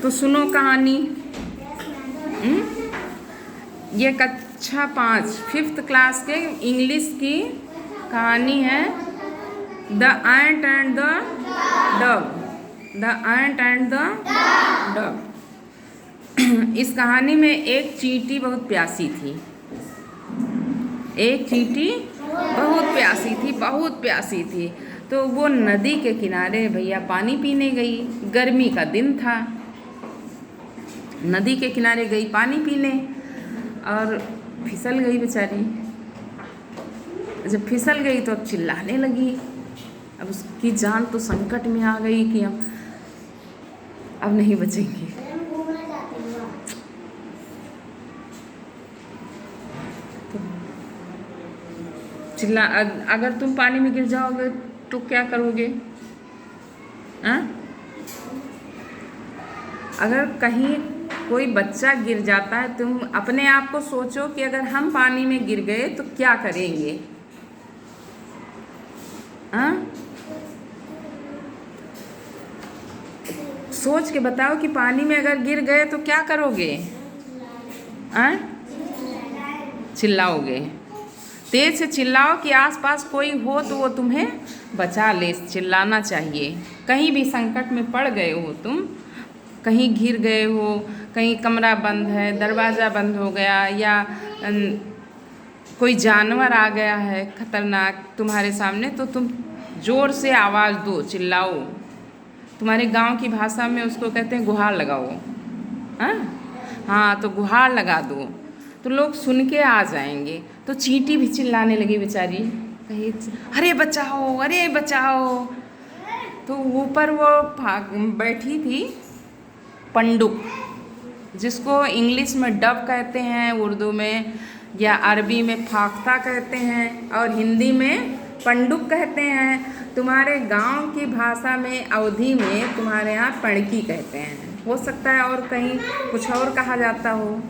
तो सुनो कहानी। ये कक्षा 5 5th क्लास के इंग्लिश की कहानी है, the ant and the dove. The ant and the dove. इस कहानी में एक चींटी बहुत प्यासी थी। एक चींटी बहुत प्यासी थी। तो वो नदी के किनारे भैया पानी पीने गई। गर्मी का दिन था, नदी के किनारे गई पानी पीने और फिसल गई बेचारी। जब फिसल गई तो अब चिल्लाने लगी। अब उसकी जान तो संकट में आ गई कि अब नहीं बचेंगे। चिल्ला, अगर तुम पानी में गिर जाओगे तो क्या करोगे? अगर कहीं कोई बच्चा गिर जाता है, तुम अपने आप को सोचो कि अगर हम पानी में गिर गए तो क्या करेंगे? सोच के बताओ कि पानी में अगर गिर गए तो क्या करोगे? चिल्लाओगे, तेज से चिल्लाओ कि आसपास कोई हो तो वो तुम्हें बचा ले। चिल्लाना चाहिए। कहीं भी संकट में पड़ गए हो तुम, कहीं गिर गए हो, कहीं कमरा बंद है, दरवाज़ा बंद हो गया, या कोई जानवर आ गया है खतरनाक तुम्हारे सामने, तो तुम ज़ोर से आवाज़ दो, चिल्लाओ। तुम्हारे गांव की भाषा में उसको कहते हैं गुहार लगाओ। हाँ, तो गुहार लगा दो तो लोग सुन के आ जाएंगे। तो चींटी भी चिल्लाने लगी बेचारी, कही अरे बचाओ, अरे बचाओ। तो ऊपर वो बैठी थी पंडुक, जिसको इंग्लिश में डब कहते हैं, उर्दू में या अरबी में फाख्ता कहते हैं, और हिंदी में पंडुक कहते हैं। तुम्हारे गांव की भाषा में अवधी में तुम्हारे यहाँ पणकी कहते हैं। हो सकता है और कहीं कुछ और कहा जाता हो।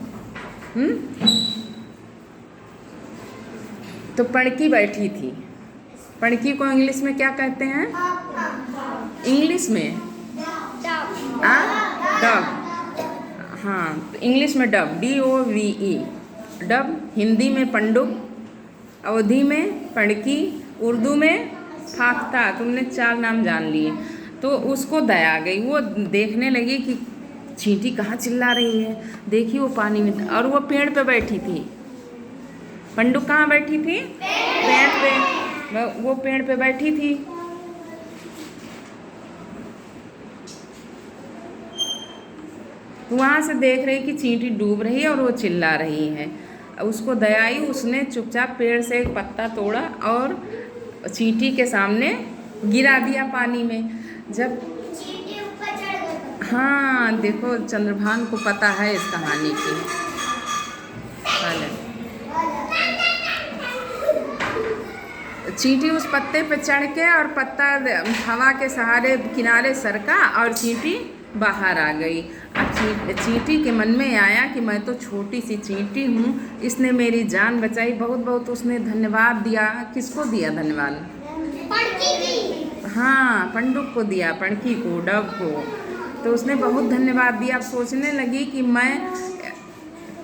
तो पणकी बैठी थी। पणकी को इंग्लिश में क्या कहते हैं? इंग्लिश में डब। हाँ, तो इंग्लिश में डब, DOVE, डब। हिंदी में पंडुक, अवधी में पणकी, उर्दू में फाख्ता। तुमने 4 नाम जान लिए। तो उसको दया आ गई। वो देखने लगी कि चींटी कहाँ चिल्ला रही है। देखी वो पानी में, और वो पेड़ पे बैठी थी। पंडुक कहाँ बैठी थी? पेड़ पे। वो पेड़ पे बैठी थी। वहाँ से देख रही कि चींटी डूब रही है और वो चिल्ला रही है। उसको दया आई, उसने चुपचाप पेड़ से एक पत्ता तोड़ा और चींटी के सामने गिरा दिया पानी में। जब चींटी ऊपर चढ़ गई। हाँ, देखो चंद्रभान को पता है इस कहानी की। चींटी उस पत्ते पे चढ़ के और पत्ता हवा के सहारे किनारे सरका और चींटी बाहर आ गई। अब चींटी के मन में आया कि मैं तो छोटी सी चींटी हूँ, इसने मेरी जान बचाई। बहुत बहुत उसने धन्यवाद दिया। किसको दिया धन्यवाद? हाँ, पंडुक को दिया, पणकी को, डब को। तो उसने बहुत धन्यवाद दिया। अब सोचने लगी कि मैं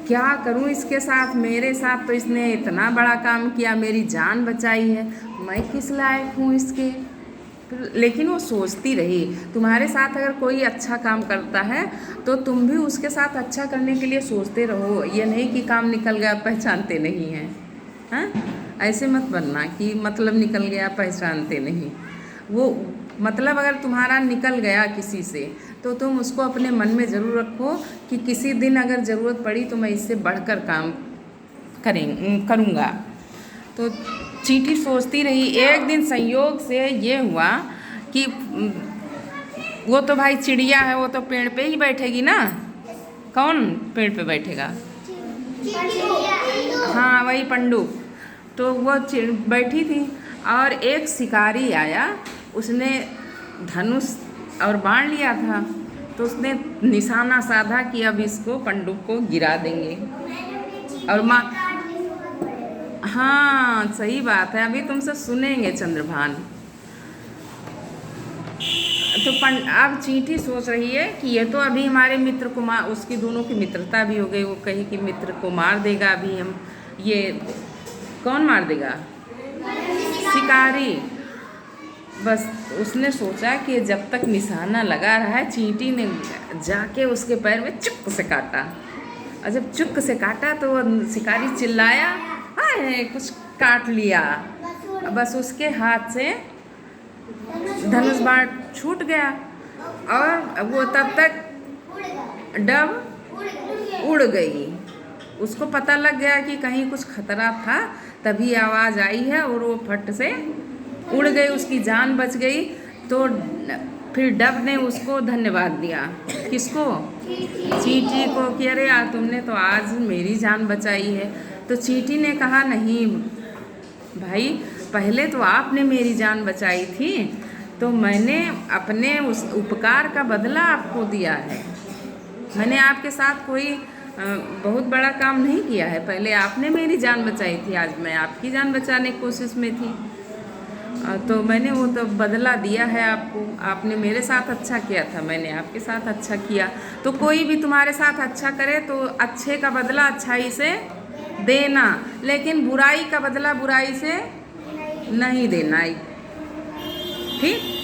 क्या करूं इसके साथ। मेरे साथ तो इसने इतना बड़ा काम किया, मेरी जान बचाई है, मैं किस लायक हूँ इसके। लेकिन वो सोचती रही। तुम्हारे साथ अगर कोई अच्छा काम करता है तो तुम भी उसके साथ अच्छा करने के लिए सोचते रहो। ये नहीं कि काम निकल गया पहचानते नहीं हैं। ऐसे मत बनना कि मतलब निकल गया पहचानते नहीं। वो मतलब अगर तुम्हारा निकल गया किसी से तो तुम उसको अपने मन में ज़रूर रखो कि किसी दिन अगर ज़रूरत पड़ी तो मैं इससे बढ़कर काम करूँगा। तो चींटी सोचती रही। एक दिन संयोग से ये हुआ कि वो तो भाई चिड़िया है, वो तो पेड़ पे ही बैठेगी ना। कौन पेड़ पे बैठेगा? हाँ, वही पंडुक। तो वो बैठी थी और एक शिकारी आया। उसने धनुष और बाण लिया था। तो उसने निशाना साधा कि अब इसको पंडुक को गिरा देंगे। और माँ, हाँ सही बात है, अभी तुमसे सुनेंगे चंद्रभान। तो अब चींटी सोच रही है कि ये तो अभी हमारे मित्र को मार, उसकी दोनों की मित्रता भी हो गई। वो कही कि मित्र को मार देगा अभी हम, ये कौन मार देगा, शिकारी। बस उसने सोचा कि जब तक निशाना लगा रहा है, चींटी ने जाके उसके पैर में चुक से काटा। और जब चुक से काटा तो शिकारी चिल्लाया, हाय कुछ काट लिया। बस उसके हाथ से धनुष बाण छूट गया और वो तब तक डव उड़ गई। उसको पता लग गया कि कहीं कुछ खतरा था, तभी आवाज़ आई है और वो फट से उड़ गई, उसकी जान बच गई। तो फिर डव ने उसको धन्यवाद दिया, किसको, चींटी को, कि अरे यार तुमने तो आज मेरी जान बचाई है। तो चींटी ने कहा, नहीं भाई, पहले तो आपने मेरी जान बचाई थी, तो मैंने अपने उस उपकार का बदला आपको दिया है। मैंने आपके साथ कोई बहुत बड़ा काम नहीं किया है, पहले आपने मेरी जान बचाई थी, आज मैं आपकी जान बचाने की कोशिश में थी, तो मैंने वो तो बदला दिया है आपको। आपने मेरे साथ अच्छा किया था, मैंने आपके साथ अच्छा किया। तो कोई भी तुम्हारे साथ अच्छा करे तो अच्छे का बदला अच्छाई से देना, लेकिन बुराई का बदला बुराई से नहीं देना, ठीक।